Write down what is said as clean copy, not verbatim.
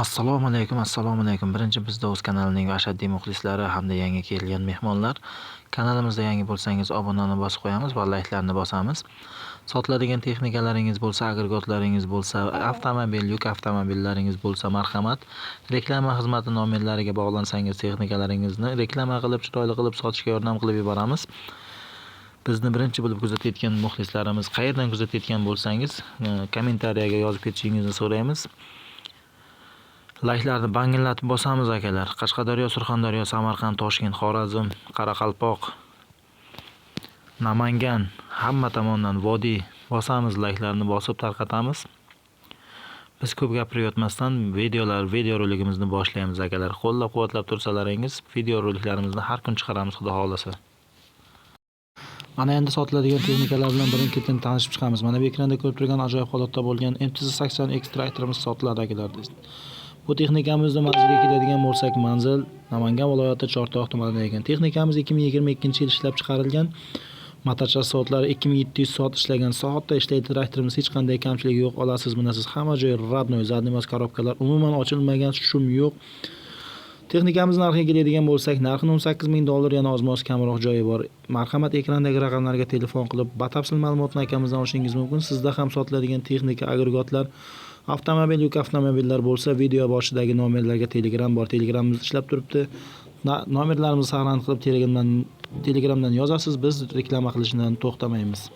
Assalomu alaykum. Birinchi bizda o'z kanalining ashaddiy muxlislari hamda yangi kelgan mehmonlar. Kanalimizda yangi bo'lsangiz obunani bosib qo'yamiz va layklarni bosamiz. Sotiladigan texnikalaringiz bo'lsa, agregatlaringiz bo'lsa, avtomobil, yuk avtomobillaringiz bo'lsa, marhamat, reklama xizmati nomerlariga bog'lansangiz texnikalaringizni reklama qilib, chiroyli qilib sotishga yordam qilib yuboramiz. Bizni birinchi bo'lib kuzatayotgan muxlislarimiz qayerdan kuzatayotgan bo'lsangiz, kommentariyaga yozib ketishingizni so'raymiz. Layklarni bangillatib bosamiz akalar. Qashqadaryo, Surxondaryo, Samarqand, Toshkent, Xorazm, Qoraqalpoq, Namangan hamma tomondan vodiy bosamiz, layklarni bosib tarqatamiz. Biz ko'p gapirib yotmasdan video roligimizni boshlaymiz akalar. Qo'llab-quvvatlab tursalaringiz, video roliklarimizni har kun chiqaramiz xudo xolasa. Mana endi sotiladigan texnikalar bilan birin-ketin tanishib chiqamiz. Mana bu ekranda ko'rib turgan ajoyib holatda bo'lgan MTZ80 ekstraktorimiz sotiladi akalar. Bu texnikamizni manzilga keladigan bo'lsak, manzil Namangan viloyati Chortoq tumanida ekan. Texnikamiz 2022-yil ishlab chiqarilgan. Motochas soatlari 2700 soat ishlagan. Soatda ishlaydi traktorimiz, hech qanday kamchiligi yo'q. Olasiz, bunasiz hamma joyi radnoy, zadnimas korobkalar, umuman ochilmagan, shum yo'q. Texnikamiz narxiga keladigan bo'lsak, narxi $18,000, yana oz-moz kamroq joyi bor. Marhamat, ekrandagi raqamlarga telefon qilib, batafsil ma'lumotni akamizdan olishingiz mumkin. Sizda ham sotiladigan texnika, agregatlar, avtomobil, yuk avtomobillar bo'lsa, video boshidagi nomerlarga Telegram bor. Telegramimiz ishlab turibdi. Nomerlarimizni saqlanib qilib Telegramdan yozasiz, biz reklama qilishdan to'xtamaymiz.